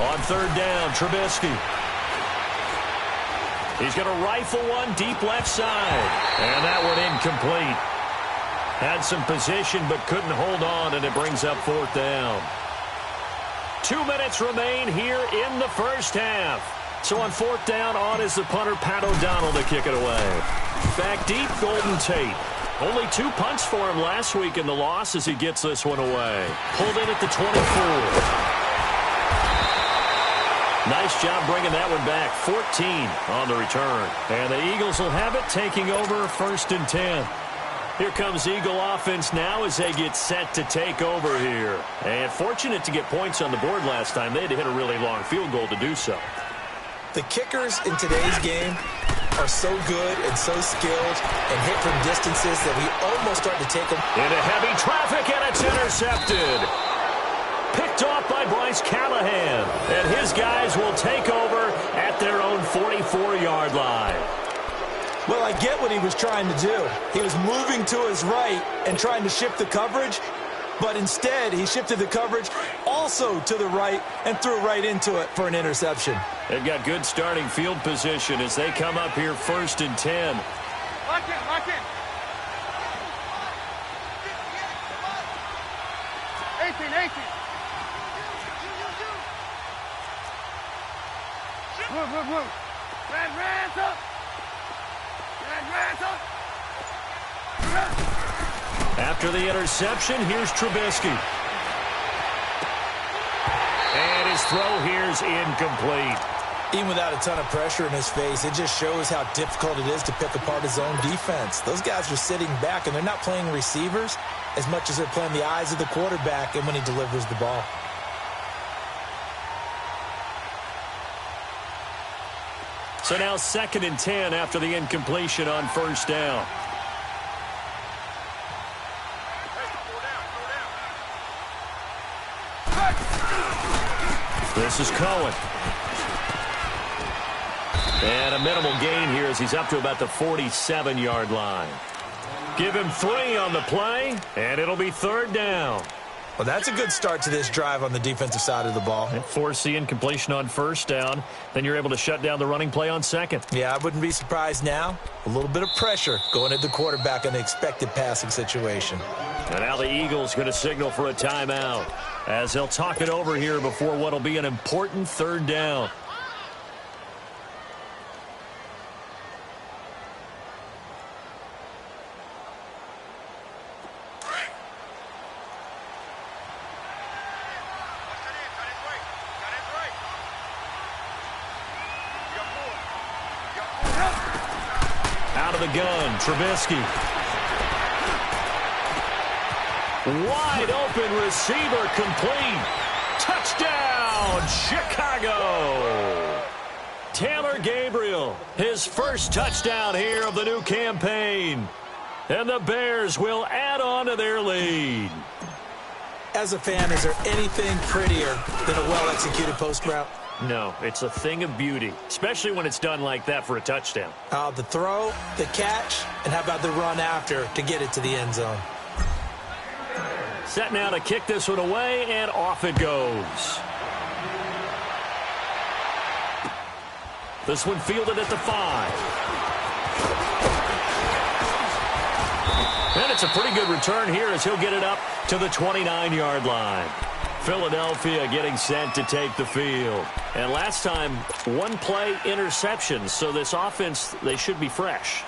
On third down, Trubisky. He's going to rifle one deep left side. And that one incomplete. Had some position but couldn't hold on, and it brings up fourth down. 2 minutes remain here in the first half. So on fourth down, on is the punter, Pat O'Donnell, to kick it away. Back deep, Golden Tate. Only 2 punts for him last week in the loss as he gets this one away. Pulled in at the 24. Nice job bringing that one back. 14 on the return. And the Eagles will have it, taking over first and 10. Here comes Eagle offense now as they get set to take over here. And fortunate to get points on the board last time. They had to hit a really long field goal to do so. The kickers in today's game are so good and so skilled and hit from distances that we almost start to take them into heavy traffic, and it's intercepted. Picked off by Bryce Callahan. And his guys will take over at their own 44-yard line. Well, I get what he was trying to do. He was moving to his right and trying to shift the coverage, but instead he shifted the coverage also to the right and threw right into it for an interception. They've got good starting field position as they come up here first and 10. Lock in, lock in. 18. Move. Red up. After the interception, here's Trubisky. And his throw here's incomplete. Even without a ton of pressure in his face, it just shows how difficult it is to pick apart his own defense. Those guys are sitting back, and they're not playing receivers as much as they're playing the eyes of the quarterback and when he delivers the ball. So now second and 10 after the incompletion on first down. This is Cohen. And a minimal gain here as he's up to about the 47-yard line. Give him 3 on the play, and it'll be third down. Well, that's a good start to this drive on the defensive side of the ball. And force the incompletion on first down. Then you're able to shut down the running play on second. Yeah, I wouldn't be surprised now. A little bit of pressure going at the quarterback in the expected passing situation. And now the Eagles going to signal for a timeout as they'll talk it over here before what will be an important third down. Out of the gun, Trubisky. Wide open receiver complete. Touchdown, Chicago. Taylor Gabriel, his first touchdown here of the new campaign. And the Bears will add on to their lead. As a fan, is there anything prettier than a well-executed post route? No, it's a thing of beauty, especially when it's done like that for a touchdown. The throw, the catch, and how about the run after to get it to the end zone? Set now to kick this one away, and off it goes. This one fielded at the 5. And it's a pretty good return here as he'll get it up to the 29-yard line. Philadelphia getting set to take the field. And last time, one play interception, so this offense, they should be fresh.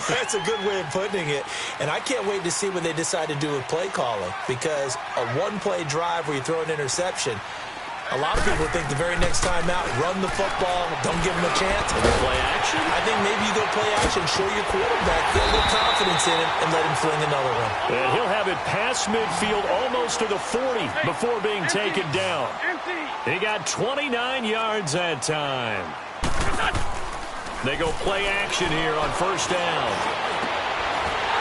That's a good way of putting it. And I can't wait to see what they decide to do with play calling, because a one-play drive where you throw an interception, a lot of people think the very next time out, run the football, don't give them a chance. Play action? I think maybe you go play action, show your quarterback, get a little confidence in him, and let him fling another one. And he'll have it past midfield almost to the 40 before being taken down. He got 29 yards that time. They go play action here on first down.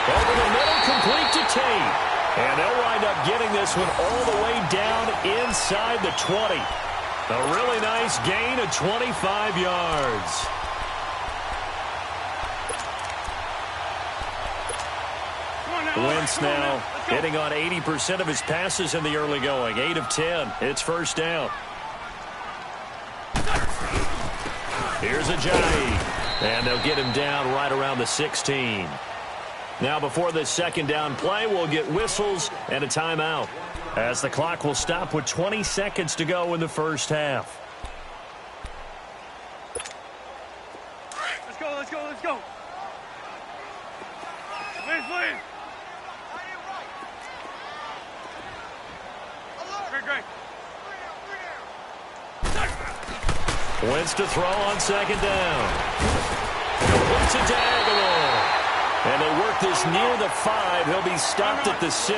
Over the middle, complete to Tate. And they'll wind up getting this one all the way down inside the 20. A really nice gain of 25 yards. Come on Wentz now hitting on 80% of his passes in the early going. 8 of 10. It's first down. Here's Ajayi. And they'll get him down right around the 16. Now before this second down play, we'll get whistles and a timeout, as the clock will stop with 20 seconds to go in the first half. Let's go, let's go, let's go. Please. Great. Wentz to throw on second down. Completes a diagonal. And they work this near the 5. He'll be stopped at the 6.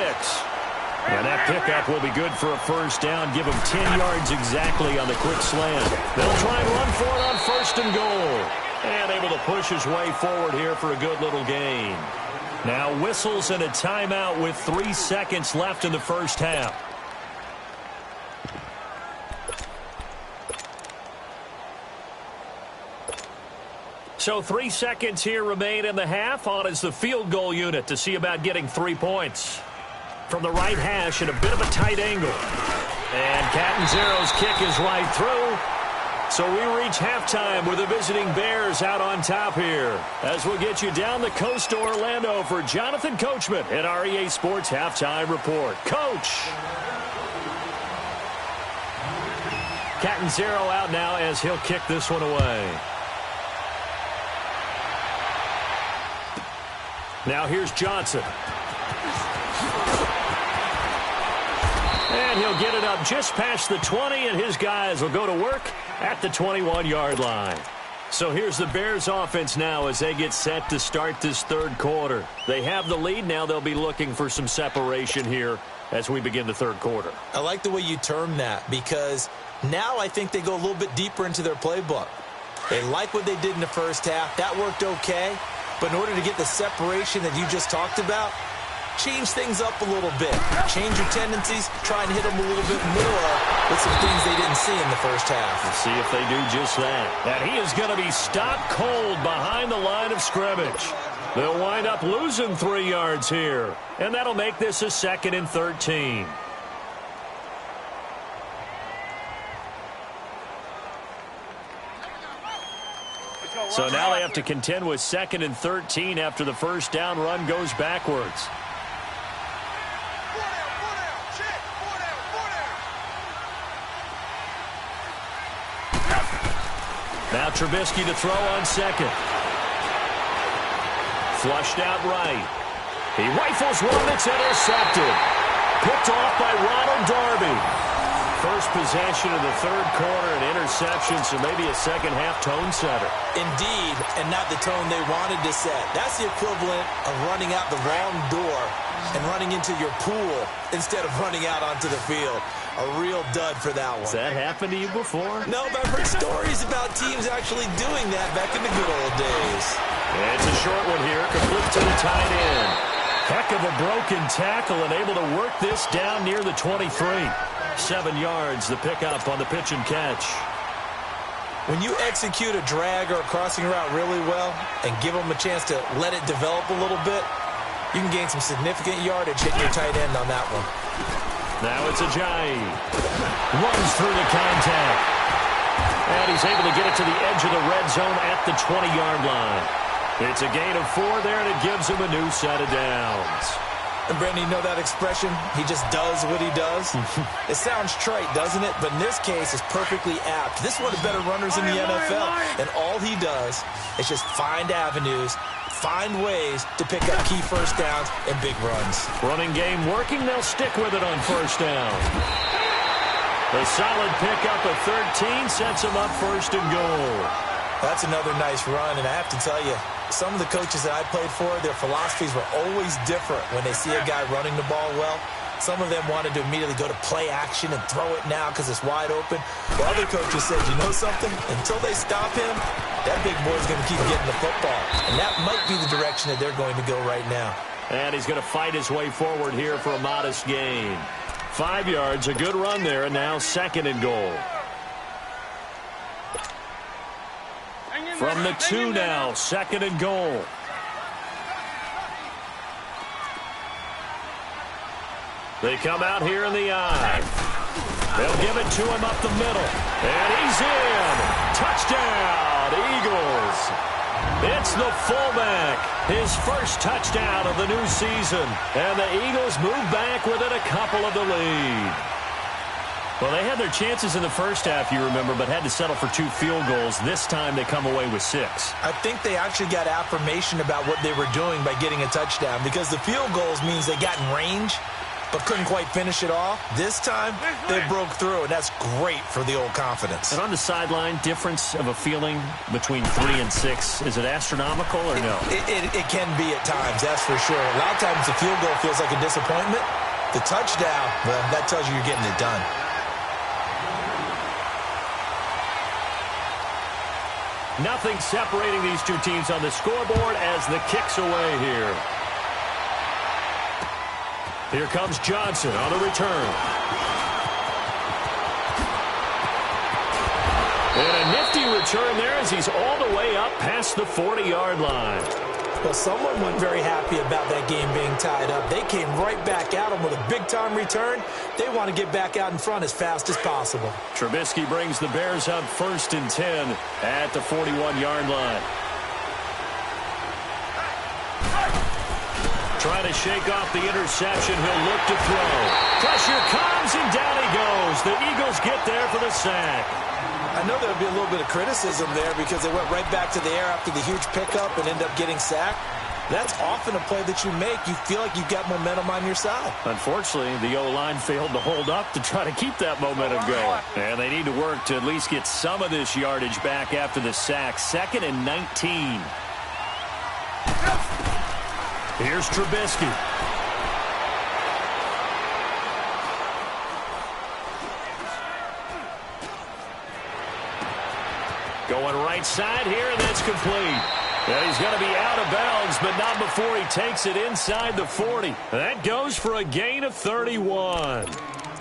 And that pickup will be good for a first down. Give him 10 yards exactly on the quick slant. They'll try and run for it on first and goal. And able to push his way forward here for a good little gain. Now whistles and a timeout with 3 seconds left in the first half. So 3 seconds here remain in the half. On is the field goal unit to see about getting 3 points. From the right hash at a bit of a tight angle. And Catanzaro's kick is right through. So we reach halftime with the visiting Bears out on top here. As we'll get you down the coast to Orlando for Jonathan Coachman at our EA Sports Halftime Report. Coach! Catanzaro out now as he'll kick this one away. Now here's Johnson. And he'll get it up just past the 20, and his guys will go to work at the 21-yard line. So here's the Bears offense now as they get set to start this third quarter. They have the lead. Now they'll be looking for some separation here as we begin the third quarter. I like the way you term that, because now I think they go a little bit deeper into their playbook. They like what they did in the first half. That worked okay. But in order to get the separation that you just talked about, change things up a little bit. Change your tendencies. Try and hit them a little bit more with some things they didn't see in the first half. Let's see if they do just that. And he is going to be stopped cold behind the line of scrimmage. They'll wind up losing 3 yards here. And that'll make this a 2nd and 13. So now they have to contend with 2nd and 13 after the first down run goes backwards. Now Trubisky to throw on second. Flushed out right. He rifles one that's intercepted. Picked off by Ronald Darby. First possession of the third quarter, an interception, so maybe a second-half tone setter. Indeed, and not the tone they wanted to set. That's the equivalent of running out the wrong door and running into your pool instead of running out onto the field. A real dud for that one. Has that happened to you before? No, but I've heard stories about teams actually doing that back in the good old days. And it's a short one here, complete to the tight end. Heck of a broken tackle and able to work this down near the 23. 7 yards, the pickup on the pitch and catch. When you execute a drag or a crossing route really well and give them a chance to let it develop a little bit, you can gain some significant yardage hitting your tight end on that one. Now it's Ajayi. Runs through the contact. And he's able to get it to the edge of the red zone at the 20-yard line. It's a gain of 4 there, and it gives him a new set of downs. And, Brandon, you know that expression? He just does what he does? It sounds trite, doesn't it? But in this case, it's perfectly apt. This is one of the better runners in the NFL. And all he does is just find avenues, find ways to pick up key first downs and big runs. Running game working. They'll stick with it on first down. A solid pickup of 13 sets him up first and goal. That's another nice run, and I have to tell you, some of the coaches that I played for, their philosophies were always different when they see a guy running the ball well. Some of them wanted to immediately go to play action and throw it now because it's wide open. But other coaches said, you know something? Until they stop him, that big boy's going to keep getting the football. And that might be the direction that they're going to go right now. And he's going to fight his way forward here for a modest gain. 5 yards, a good run there, and now 2nd and goal. From the 2 now, 2nd and goal. They come out here in the I. They'll give it to him up the middle. And he's in. Touchdown, Eagles. It's the fullback. His first touchdown of the new season. And the Eagles move back within a couple of the lead. Well, they had their chances in the first half, you remember, but had to settle for 2 field goals. This time they come away with 6. I think they actually got affirmation about what they were doing by getting a touchdown, because the field goals means they got in range but couldn't quite finish it off. This time, they broke through, and that's great for the old confidence. And on the sideline, difference of a feeling between 3 and 6, is it astronomical or no? It can be at times, that's for sure. A lot of times the field goal feels like a disappointment. The touchdown, well, that tells you you're getting it done. Nothing separating these two teams on the scoreboard as the kick's away here. Here comes Johnson on the return. And a nifty return there as he's all the way up past the 40-yard line. Well, someone wasn't very happy about that game being tied up. They came right back at him with a big-time return. They want to get back out in front as fast as possible. Trubisky brings the Bears up 1st and 10 at the 41-yard line. Trying to shake off the interception. He'll look to throw. Pressure comes, and down he goes. The Eagles get there for the sack. I know there'll be a little bit of criticism there because they went right back to the air after the huge pickup and end up getting sacked. That's often a play that you make. You feel like you've got momentum on your side. Unfortunately, the O-line failed to hold up to try to keep that momentum going. And they need to work to at least get some of this yardage back after the sack. 2nd and 19. Here's Trubisky. Going right side here, and that's complete. And he's going to be out of bounds, but not before he takes it inside the 40. That goes for a gain of 31.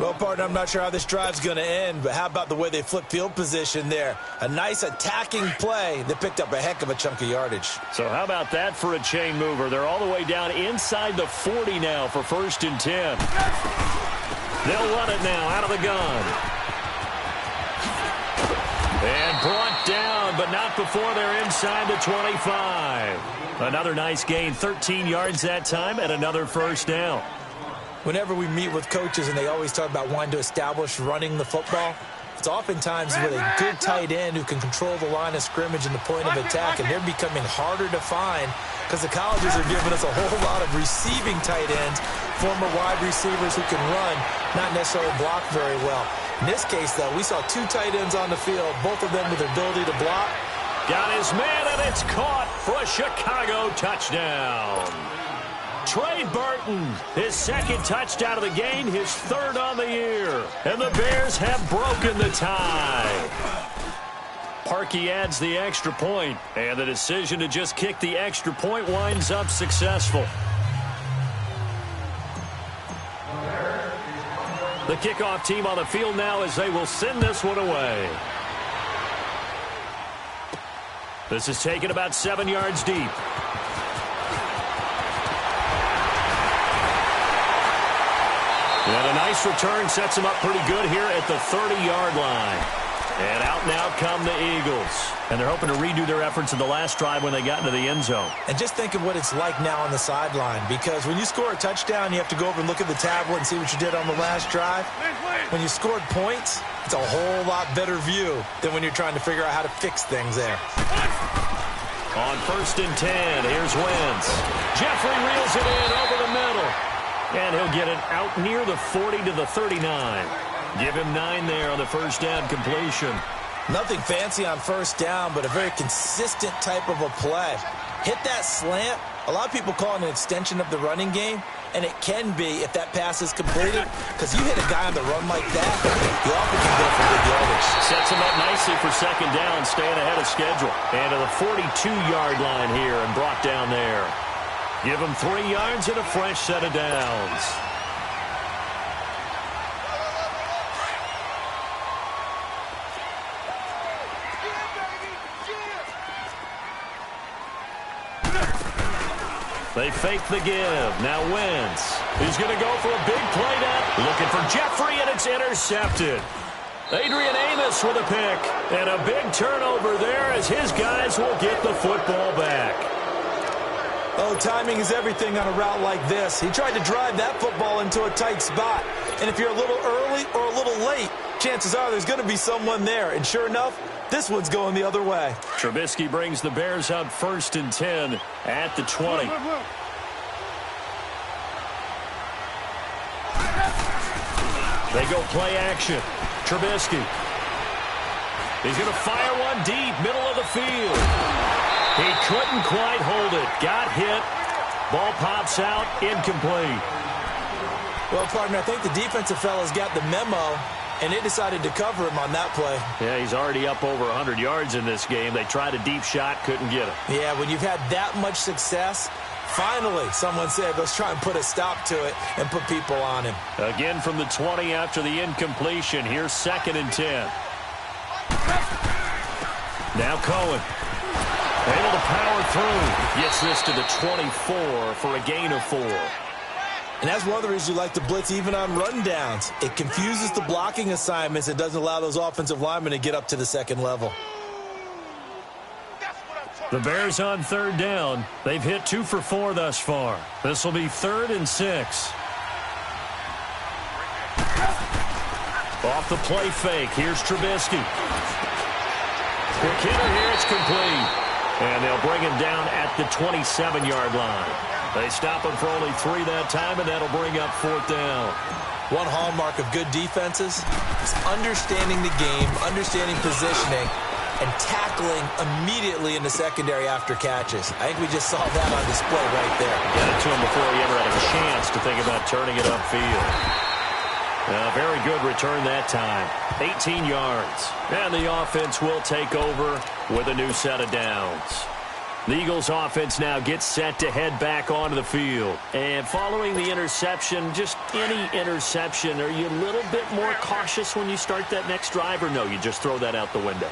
Well, partner, I'm not sure how this drive's going to end, but how about the way they flip field position there? A nice attacking play that picked up a heck of a chunk of yardage. So how about that for a chain mover? They're all the way down inside the 40 now for 1st and 10. They'll run it now out of the gun. And brought down, but not before they're inside the 25. Another nice gain, 13 yards that time, and another 1st down. Whenever we meet with coaches and they always talk about wanting to establish running the football, it's oftentimes with a good tight end who can control the line of scrimmage and the point of attack, and they're becoming harder to find because the colleges are giving us a whole lot of receiving tight ends, former wide receivers who can run, not necessarily block very well. In this case, though, we saw 2 tight ends on the field, both of them with the ability to block. Got his man, and it's caught for a Chicago touchdown. Trey Burton, his 2nd touchdown of the game, his 3rd on the year. And the Bears have broken the tie. Parkey adds the extra point, and the decision to just kick the extra point winds up successful. The kickoff team on the field now as they will send this one away. This is taken about 7 yards deep. And a nice return sets them up pretty good here at the 30-yard line. And out now come the Eagles. And they're hoping to redo their efforts in the last drive when they got into the end zone. And just think of what it's like now on the sideline, because when you score a touchdown, you have to go over and look at the tablet and see what you did on the last drive. When you scored points, it's a whole lot better view than when you're trying to figure out how to fix things there. On 1st and 10, here's Wentz. Jeffrey reels it in over the middle. And he'll get it out near the 40 to the 39. Give him 9 there on the 1st down completion. Nothing fancy on 1st down, but a very consistent type of a play. Hit that slant. A lot of people call it an extension of the running game, and it can be if that pass is completed, because you hit a guy on the run like that, you often can go for big yardage. Sets him up nicely for 2nd down, staying ahead of schedule. And to the 42-yard line here and brought down there. Give him 3 yards and a fresh set of downs. They fake the give. Now Wentz. He's going to go for a big play now. Looking for Jeffrey, and it's intercepted. Adrian Amos with a pick. And a big turnover there as his guys will get the football back. Oh, timing is everything on a route like this. He tried to drive that football into a tight spot. And if you're a little early or a little late, chances are there's going to be someone there. And sure enough, this one's going the other way. Trubisky brings the Bears up 1st and 10 at the 20. They go play action. Trubisky. He's going to fire one deep, middle of the field. He couldn't quite hold it. Got hit. Ball pops out, incomplete. Well, partner, I think the defensive fellas got the memo, and they decided to cover him on that play. Yeah, he's already up over 100 yards in this game. They tried a deep shot, couldn't get him. Yeah, when you've had that much success, finally someone said, let's try and put a stop to it and put people on him. Again from the 20 after the incompletion. Here's 2nd and 10. Now Cohen. Able to power through. Gets this to the 24 for a gain of 4. And that's one of the reasons you like to blitz even on rundowns. It confuses the blocking assignments. It doesn't allow those offensive linemen to get up to the second level. The Bears on 3rd down. They've hit 2 for 4 thus far. This will be 3rd and 6. Off the play fake. Here's Trubisky. Quick hitter here. It's complete. And they'll bring him down at the 27-yard line. They stop him for only 3 that time, and that'll bring up 4th down. One hallmark of good defenses is understanding the game, understanding positioning, and tackling immediately in the secondary after catches. I think we just saw that on display right there. Got it to him before he ever had a chance to think about turning it upfield. Very good return that time. 18 yards. And the offense will take over with a new set of downs. The Eagles offense now gets set to head back onto the field. And following the interception, just any interception, are you a little bit more cautious when you start that next drive, or no, you just throw that out the window?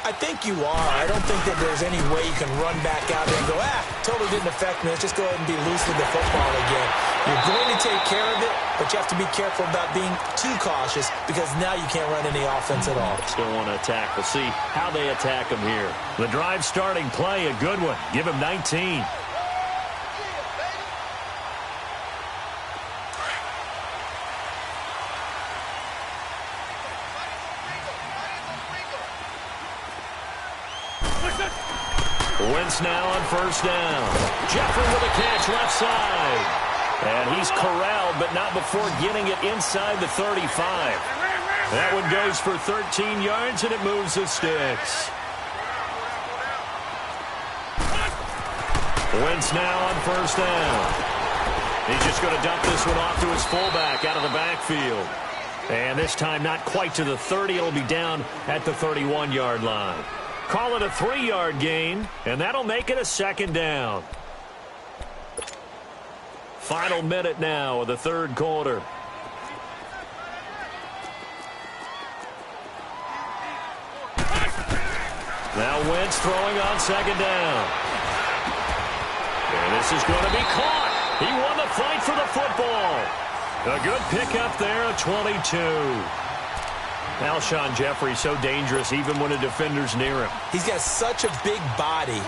I think you are. I don't think that there's any way you can run back out there and go, totally didn't affect me. Let's just go ahead and be loose with the football again. You're going to take care of it, but you have to be careful about being too cautious because now you can't run any offense at all. Still want to attack. We'll see how they attack him here. The drive starting play, a good one. Give him 19. Wentz now on 1st down. Jeffrey with a catch left side. And he's corralled, but not before getting it inside the 35. That one goes for 13 yards, and it moves the sticks. Wentz now on 1st down. He's just going to dump this one off to his fullback out of the backfield. And this time not quite to the 30. It'll be down at the 31-yard line. Call it a 3-yard gain, and that'll make it a 2nd down. Final minute now of the 3rd quarter. Now Wentz throwing on 2nd down. And this is going to be caught. He won the fight for the football. A good pickup there, a 22. Alshon Jeffrey so dangerous even when a defender's near him. He's got such a big body,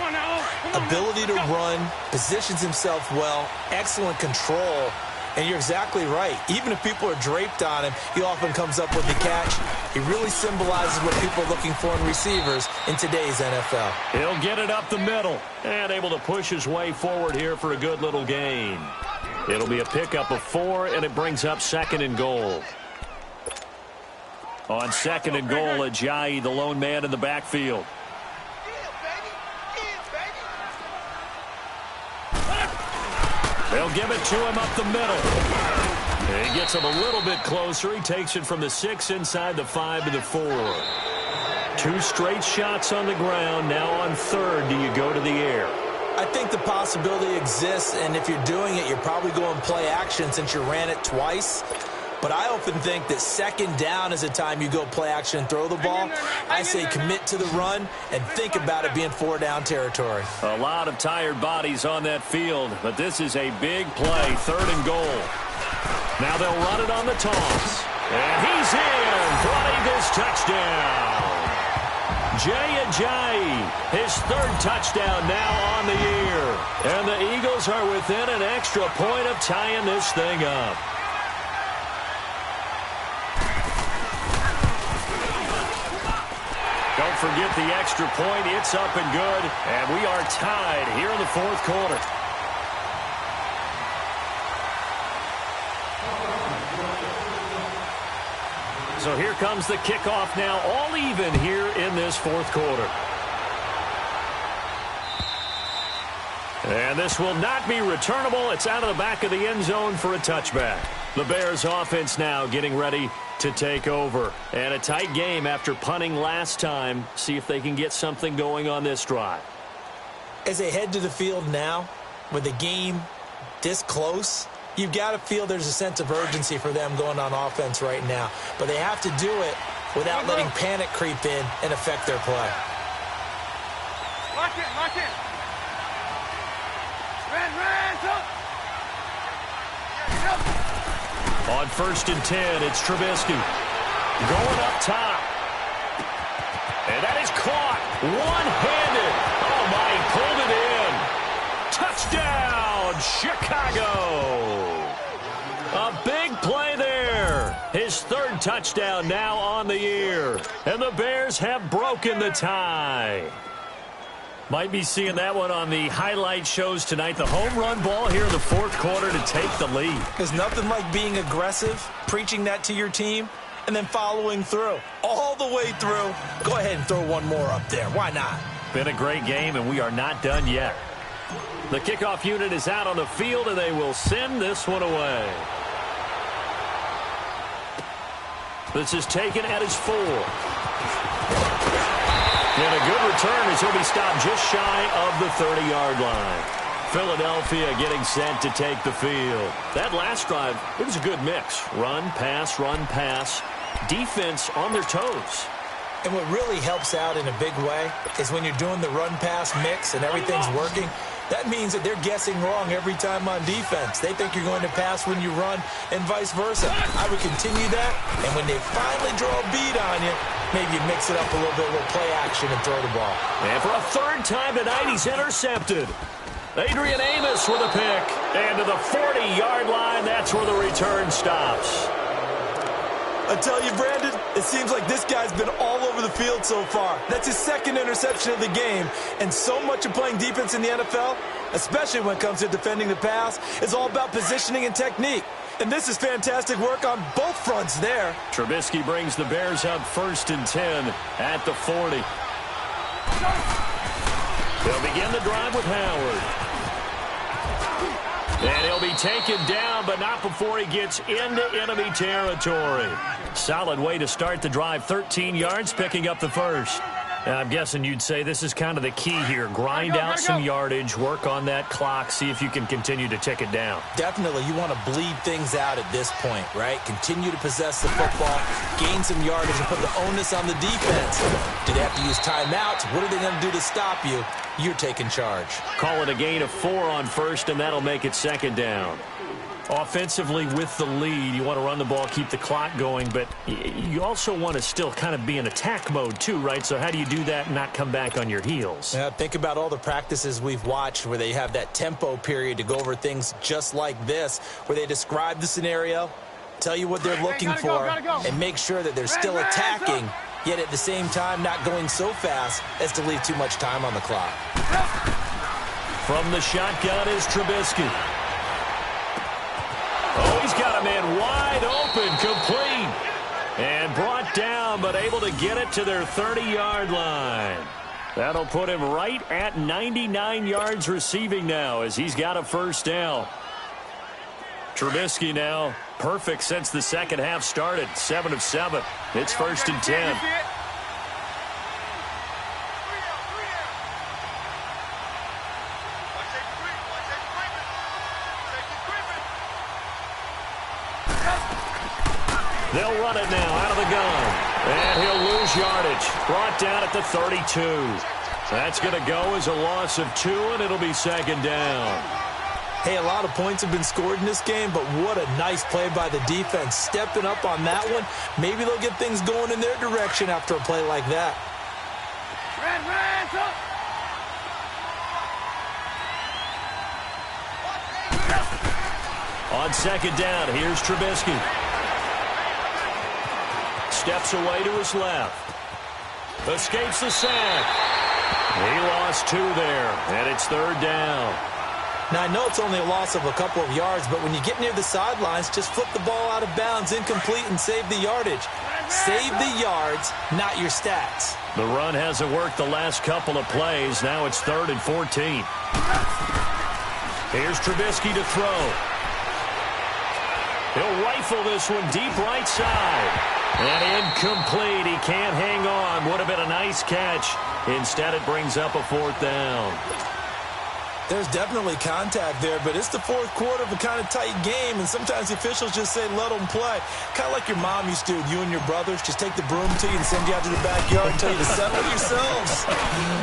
ability to run, positions himself well, excellent control, and you're exactly right. Even if people are draped on him, he often comes up with the catch. He really symbolizes what people are looking for in receivers in today's NFL. He'll get it up the middle and able to push his way forward here for a good little gain. It'll be a pickup of 4, and it brings up 2nd and goal. On 2nd and goal, Ajayi, the lone man in the backfield. They'll give it to him up the middle. He gets him a little bit closer. He takes it from the 6 inside the 5 to the 4. 2 straight shots on the ground. Now on 3rd, do you go to the air? I think the possibility exists, and if you're doing it, you're probably going play action since you ran it twice. But I often think that second down is a time you go play action and throw the ball. I say commit to the run and think about it being 4-down territory. A lot of tired bodies on that field, but this is a big play, 3rd and goal. Now they'll run it on the toss. And he's in for an Eagles touchdown. Jay Ajayi, his 3rd touchdown now on the year. And the Eagles are within an extra point of tying this thing up. Don't forget the extra point. It's up and good. And we are tied here in the 4th quarter. So here comes the kickoff now, all even here in this 4th quarter. And this will not be returnable. It's out of the back of the end zone for a touchback. The Bears offense now getting ready to take over. And a tight game after punting last time. See if they can get something going on this drive. As they head to the field now, with the game this close, you've got to feel there's a sense of urgency for them going on offense right now. But they have to do it without letting panic creep in and affect their play. Lock in, lock in. Ran, up. On 1st and 10, it's Trubisky. Going up top. And that is caught. One-handed. Oh, my, he pulled it in. Touchdown, Chicago. A big play there. His 3rd touchdown now on the year. And the Bears have broken the tie. Might be seeing that one on the highlight shows tonight. The home run ball here in the 4th quarter to take the lead. There's nothing like being aggressive, preaching that to your team, and then following through. All the way through. Go ahead and throw one more up there. Why not? Been a great game, and we are not done yet. The kickoff unit is out on the field, and they will send this one away. This is taken at his 4. And a good return as he'll be stopped just shy of the 30-yard line. Philadelphia getting set to take the field. That last drive, it was a good mix. Run, pass, defense on their toes. And what really helps out in a big way is when you're doing the run-pass mix and everything's working, that means that they're guessing wrong every time on defense. They think you're going to pass when you run and vice versa. I would continue that, and when they finally draw a bead on you, maybe you mix it up a little bit with play action and throw the ball. And for a 3rd time tonight, he's intercepted. Adrian Amos with a pick. And to the 40-yard line, that's where the return stops. I tell you, Brandon, it seems like this guy's been all over the field so far. That's his 2nd interception of the game. And so much of playing defense in the NFL, especially when it comes to defending the pass, is all about positioning and technique. And this is fantastic work on both fronts there. Trubisky brings the Bears up 1st and 10 at the 40. They'll begin the drive with Howard. And he'll be taken down, but not before he gets into enemy territory. Solid way to start the drive. 13 yards, picking up the 1st. I'm guessing you'd say this is kind of the key here. Grind out some yardage, work on that clock, see if you can continue to tick it down. Definitely. You want to bleed things out at this point, right? Continue to possess the football, gain some yardage, and put the onus on the defense. Do they have to use timeouts? What are they going to do to stop you? You're taking charge. Call it a gain of 4 on 1st, and that'll make it 2nd down. Offensively with the lead, you want to run the ball, keep the clock going, but you also want to still kind of be in attack mode too, right? So how do you do that and not come back on your heels? Yeah, think about all the practices we've watched where they have that tempo period to go over things just like this, where they describe the scenario, tell you what they're looking for, and make sure that they're still attacking, yet at the same time not going so fast as to leave too much time on the clock. From the shotgun is Trubisky. Oh, he's got a man wide open, complete. And brought down, but able to get it to their 30-yard line. That'll put him right at 99 yards receiving now as he's got a 1st down. Trubisky now perfect since the second half started. 7 of 7. It's 1st and 10. They'll run it now out of the gun. And he'll lose yardage. Brought down at the 32. That's going to go as a loss of 2, and it'll be second down. Hey, a lot of points have been scored in this game, but what a nice play by the defense. Stepping up on that one, maybe they'll get things going in their direction after a play like that. On second down, here's Trubisky. Steps away to his left. Escapes the sack. He lost 2 there, and it's third down. Now, I know it's only a loss of a couple of yards, but when you get near the sidelines, just flip the ball out of bounds, incomplete, and save the yardage. Save the yards, not your stats. The run hasn't worked the last couple of plays. Now it's 3rd and 14. Here's Trubisky to throw. He'll rifle this one deep right side. And incomplete. He can't hang on. Would have been a nice catch. Instead, it brings up a 4th down. There's definitely contact there, but it's the 4th quarter of a kind of tight game, and sometimes the officials just say, let them play. Kind of like your mom used to with you and your brothers. Just take the broom to you and send you out to the backyard and tell you to settle yourselves.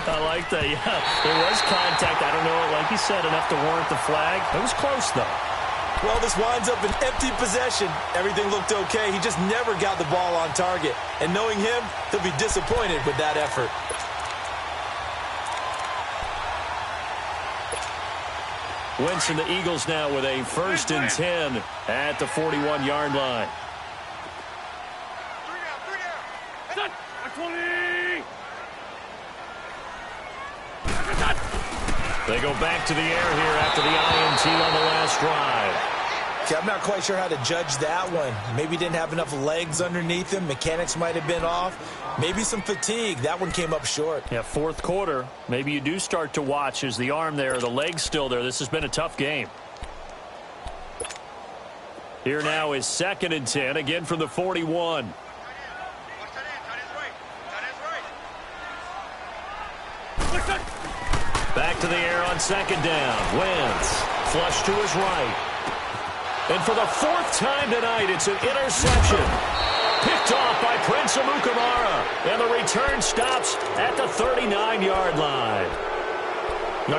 I like that, yeah. There was contact. I don't know, like you said, enough to warrant the flag. It was close, though. Well, this winds up an empty possession. Everything looked okay. He just never got the ball on target. And knowing him, he'll be disappointed with that effort. Wentz and the Eagles now with a 1st and 10 at the 41-yard line. They go back to the air here after the INT on the last drive. Okay, I'm not quite sure how to judge that one. Maybe didn't have enough legs underneath him. Mechanics might have been off. Maybe some fatigue. That one came up short. Yeah, 4th quarter. Maybe you do start to watch as the arm there, the leg's still there. This has been a tough game. Here now is 2nd and 10, again from the 41. Back to the air on 2nd down. Wentz, flush to his right. And for the 4th time tonight, it's an interception. Picked off by Prince Amukamara. And the return stops at the 39-yard line.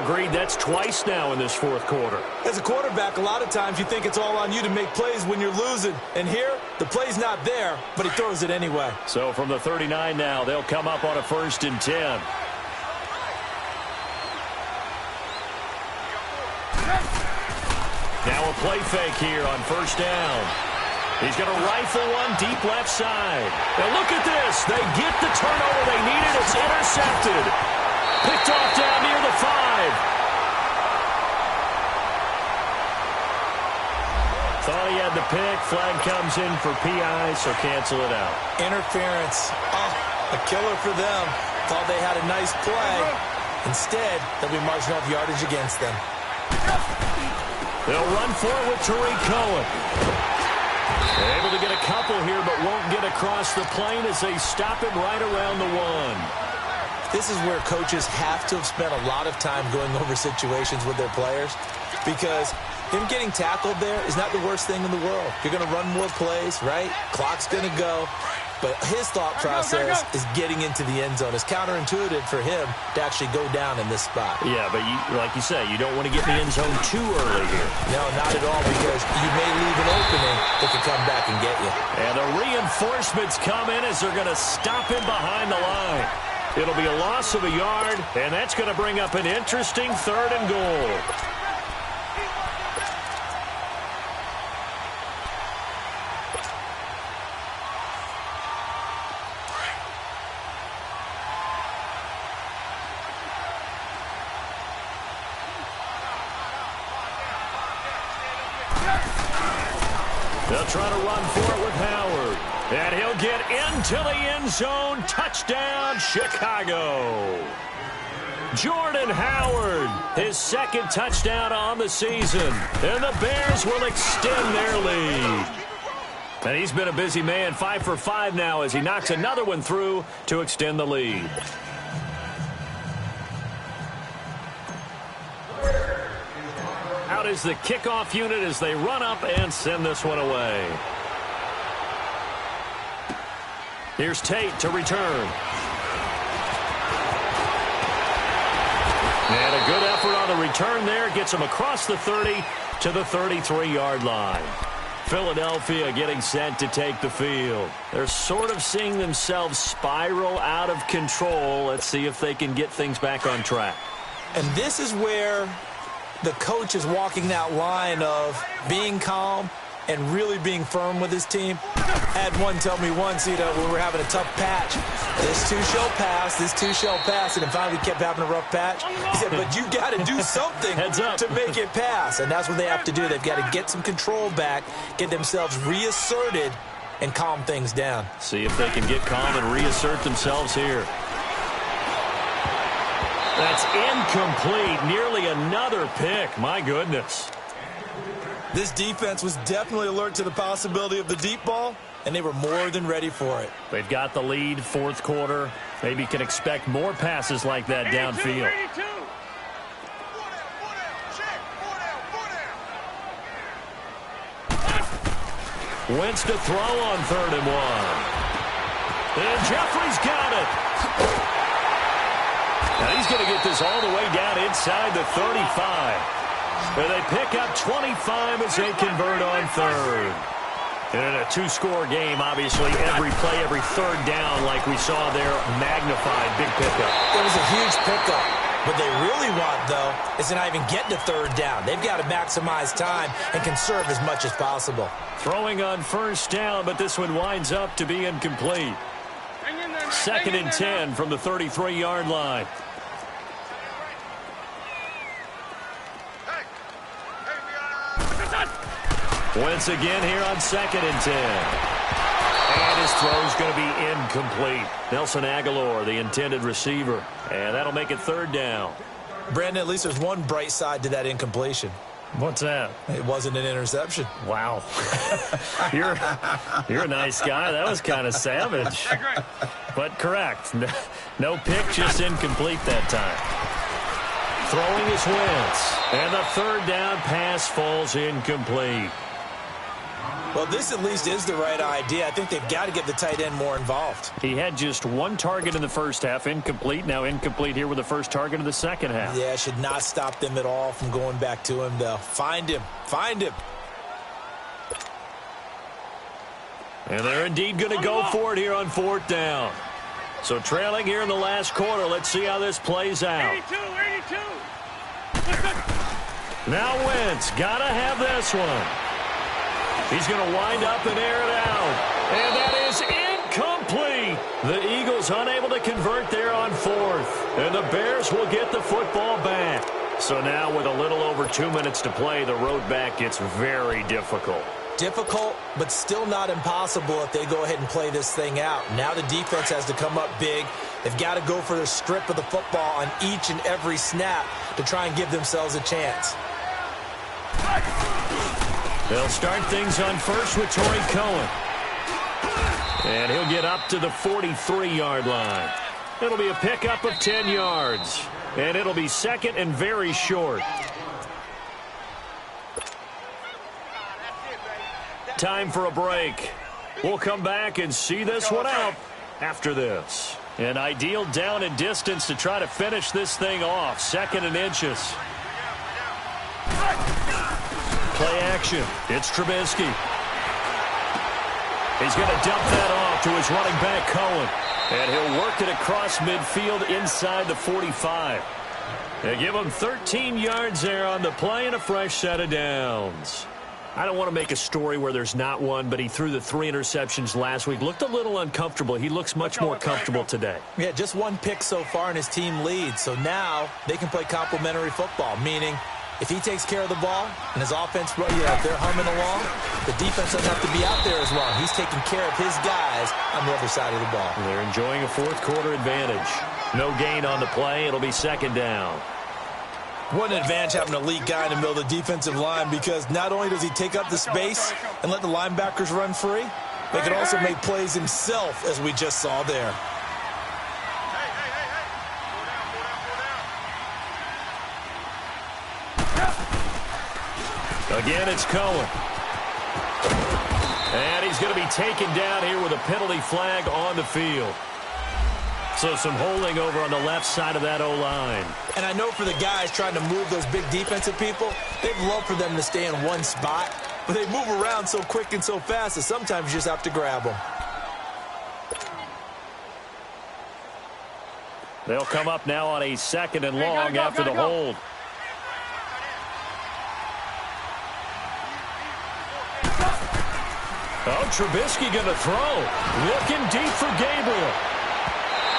Agreed, that's twice now in this 4th quarter. As a quarterback, a lot of times you think it's all on you to make plays when you're losing. And here, the play's not there, but he throws it anyway. So from the 39 now, they'll come up on a 1st and 10. Now a play fake here on 1st down. He's going to rifle one deep left side. Now look at this. They get the turnover they needed. It's intercepted. Picked off down near the 5. Thought he had the pick. Flag comes in for PI, so cancel it out. Interference. Oh, a killer for them. Thought they had a nice play. Instead, they'll be marching off yardage against them. They'll run for it with Tariq Cohen. They're able to get a couple here, but won't get across the plane as they stop him right around the 1. This is where coaches have to have spent a lot of time going over situations with their players, because him getting tackled there is not the worst thing in the world. You're going to run more plays, right? Clock's going to go. But his thought process is getting into the end zone. It's counterintuitive for him to actually go down in this spot. Yeah, but like you say, you don't want to get in the end zone too early here. No, not at all, because you may leave an opening that could come back and get you. And the reinforcements come in as they're going to stop him behind the line. It'll be a loss of a yard, and that's going to bring up an interesting 3rd and goal. They'll try to run for it with Howard. And he'll get into the end zone. Touchdown, Chicago. Jordan Howard, his 2nd touchdown on the season. And the Bears will extend their lead. And he's been a busy man, 5 for 5 now as he knocks another one through to extend the lead. Out is the kickoff unit as they run up and send this one away. Here's Tate to return. And a good effort on the return there. Gets him across the 30 to the 33-yard line. Philadelphia getting set to take the field. They're sort of seeing themselves spiral out of control. Let's see if they can get things back on track. And this is where the coach is walking that line of being calm and really being firm with his team. Had one tell me once, when we were having a tough patch, this too shall pass, this too shall pass, and then finally we kept having a rough patch. He said, but you got to do something to make it pass, and that's what they have to do. They've got to get some control back, get themselves reasserted, and calm things down. See if they can get calm and reassert themselves here. That's incomplete. Nearly another pick. My goodness. This defense was definitely alert to the possibility of the deep ball, and they were more than ready for it. They've got the lead, fourth quarter. Maybe can expect more passes like that downfield. Wentz to throw on 3rd and 1. And Jeffrey's got it. Now he's going to get this all the way down inside the 35. And they pick up 25 as they convert on 3rd. And in a two-score game, obviously, every play, every 3rd down, like we saw there, magnified, big pickup. It was a huge pickup. What they really want, though, is to not even get to 3rd down. They've got to maximize time and conserve as much as possible. Throwing on 1st down, but this one winds up to be incomplete. 2nd and 10 from the 33-yard line. Wentz again here on 2nd and 10. And his throw's going to be incomplete. Nelson Aguilar, the intended receiver. And that'll make it 3rd down. Brandon, at least there's one bright side to that incompletion. What's that? It wasn't an interception. Wow. You're a nice guy. That was kind of savage. But correct. No pick, just incomplete that time. Throwing is Wentz. And the 3rd down pass falls incomplete. Well, this at least is the right idea. I think they've got to get the tight end more involved. He had just one target in the first half, incomplete. Now incomplete here with the first target of the second half. Yeah, should not stop them at all from going back to him, though. Find him. Find him. And they're indeed going to go for it here on 4th down. So trailing here in the last quarter. Let's see how this plays out. 82. Now Wentz, got to have this one. He's going to wind up and air it out. And that is incomplete. The Eagles unable to convert there on 4th. And the Bears will get the football back. So now with a little over 2 minutes to play, the road back gets very difficult. Difficult, but still not impossible if they go ahead and play this thing out. Now the defense has to come up big. They've got to go for the strip of the football on each and every snap to try and give themselves a chance. They'll start things on first with Torrey Cohen. And he'll get up to the 43-yard line. It'll be a pickup of 10 yards. And it'll be 2nd and very short. Time for a break. We'll come back and see this one out after this. An ideal down and distance to try to finish this thing off. 2nd and inches. Play action. It's Trubisky. He's going to dump that off to his running back, Cohen. And he'll work it across midfield inside the 45. They give him 13 yards there on the play and a fresh set of downs. I don't want to make a story where there's not one, but he threw the 3 interceptions last week. Looked a little uncomfortable. He looks much more comfortable today. Yeah, just one pick so far and his team leads. So now they can play complementary football, meaning if he takes care of the ball and his offense, if they're humming along, the defense doesn't have to be out there as well. He's taking care of his guys on the other side of the ball. They're enjoying a fourth quarter advantage. No gain on the play. It'll be 2nd down. What an advantage having an elite guy in the middle of the defensive line, because not only does he take up the space and let the linebackers run free, they can also make plays himself, as we just saw there. Again, it's Cohen. And he's going to be taken down here with a penalty flag on the field. So some holding over on the left side of that O-line. And I know for the guys trying to move those big defensive people, they'd love for them to stay in one spot. But they move around so quick and so fast that sometimes you just have to grab them. They'll come up now on a second and long after the hold. Oh, Trubisky going to throw. Looking deep for Gabriel.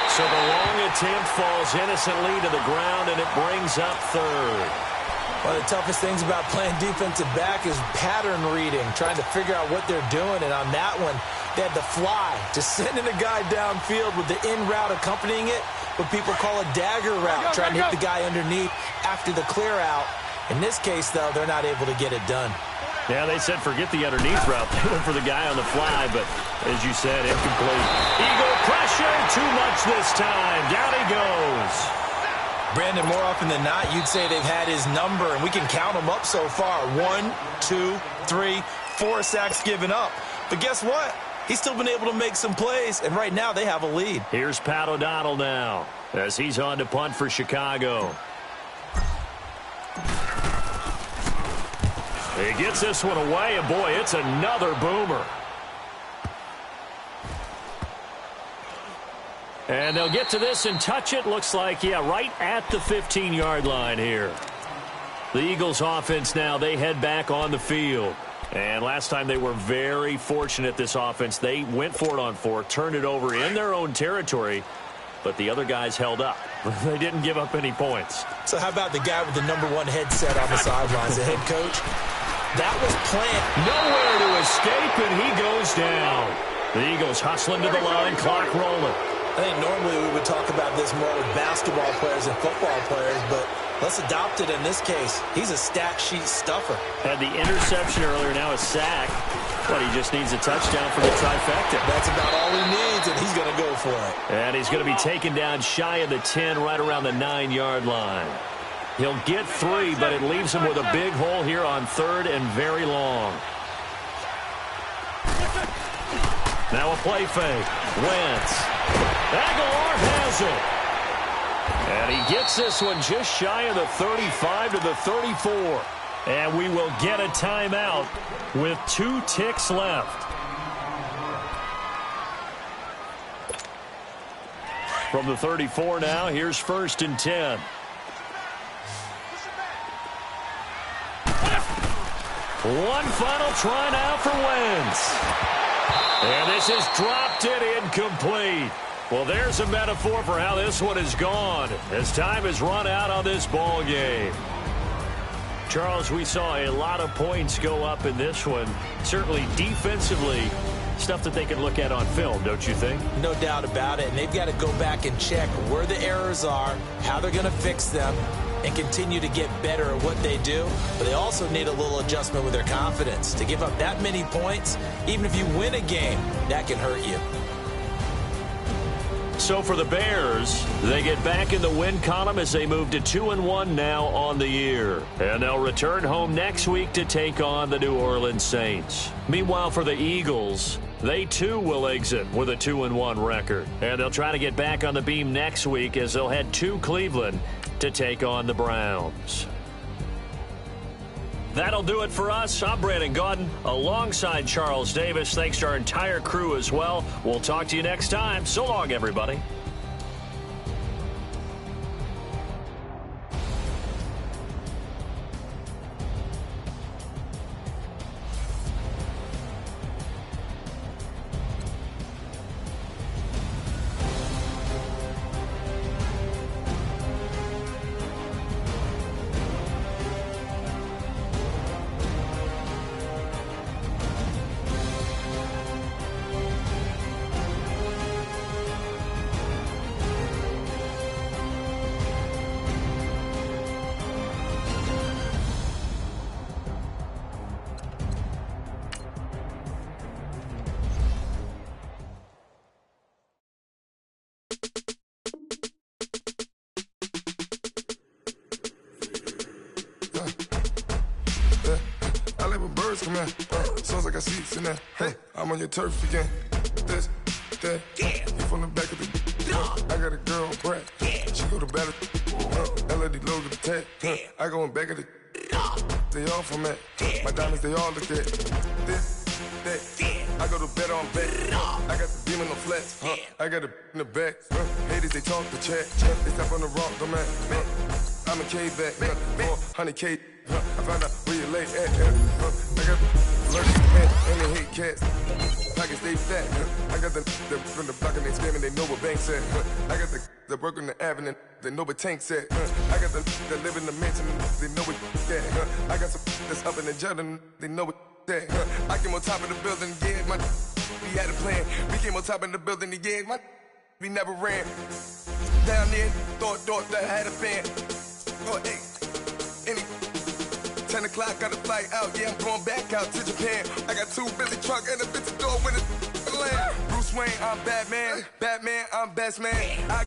So the long attempt falls innocently to the ground, and it brings up third. One of the toughest things about playing defensive back is pattern reading, trying to figure out what they're doing. And on that one, they had to fly, just sending a guy downfield with the in route accompanying it, what people call a dagger route, trying to hit the guy underneath after the clear out. In this case, though, they're not able to get it done. Yeah, they said forget the underneath route. They went for the guy on the fly, but as you said, incomplete. Eagle pressure, too much this time. Down he goes. Brandon, more often than not, you'd say they've had his number, and we can count them up so far. 1, 2, 3, 4 sacks given up. But guess what? He's still been able to make some plays, and right now they have a lead. Here's Pat O'Donnell now as he's on to punt for Chicago. He gets this one away, and boy, it's another boomer. And they'll get to this and touch it. Looks like, yeah, right at the 15-yard line here. The Eagles offense now, they head back on the field. And last time they were very fortunate, this offense. They went for it on 4, turned it over in their own territory, but the other guys held up. They didn't give up any points. So how about the guy with the #1 headset on the sidelines, the head coach? That was planned. Nowhere to escape, and he goes down. The Eagles hustling to the line, clock rolling. I think normally we would talk about this more with basketball players and football players, but let's adopt it in this case. He's a stat sheet stuffer. Had the interception earlier, now a sack. But he just needs a touchdown for the trifecta. That's about all he needs, and he's going to go for it. And he's going to be taken down shy of the 10, right around the 9-yard line. He'll get 3, but it leaves him with a big hole here on 3rd and very long. Now a play fake. Wentz. Aguilar has it. And he gets this one just shy of the 35 to the 34. And we will get a timeout with 2 ticks left. From the 34 now, here's 1st and 10. One final try now for Wentz. And this is dropped it incomplete. Well, there's a metaphor for how this one is gone as time has run out on this ball game. Charles, we saw a lot of points go up in this one. Certainly defensively, stuff that they can look at on film, don't you think? No doubt about it. And they've got to go back and check where the errors are, how they're going to fix them, and continue to get better at what they do. But they also need a little adjustment with their confidence. To give up that many points, even if you win a game, that can hurt you. So for the Bears, they get back in the win column as they move to 2-1 now on the year. And they'll return home next week to take on the New Orleans Saints. Meanwhile, for the Eagles, they too will exit with a 2-1 record. And they'll try to get back on the beam next week as they'll head to Cleveland to take on the Browns. That'll do it for us. I'm Brandon Gaudin alongside Charles Davis. Thanks to our entire crew as well. We'll talk to you next time. So long, everybody. I live a bird. birds come in. Sounds like I seats in there. I'm on your turf again. This, that, you from the back of the. I got a girl, Brad. She go to battle. LED logo the tag. I go in back of the. They all from it. My diamonds, they all look at. This, that. I go to bed on bed. I got the beam in the flats. I got it in the back. Haters, they talk the chat. They step on the rock, the man. I'm a K-back. 400K. I found out where you lay at. I got the lurking and they hate cats. Pockets stay fat. I got the from the block and they screaming, they know what banks at. I got the work on the avenue, they know what tanks at. I got the live in the mansion, they know what that. I got some that's up in the Jordan, they know what that. I came on top of the building, yeah, my we had a plan. We came on top of the building, yeah, my we never ran. Down there, thought that I had a fan. Oh, hey, any 10 o'clock, got a flight out, yeah, I'm going back out to Japan. I got 2 Billy truck and a bitch door with a land. Bruce Wayne, I'm Batman. Batman, I'm best man. I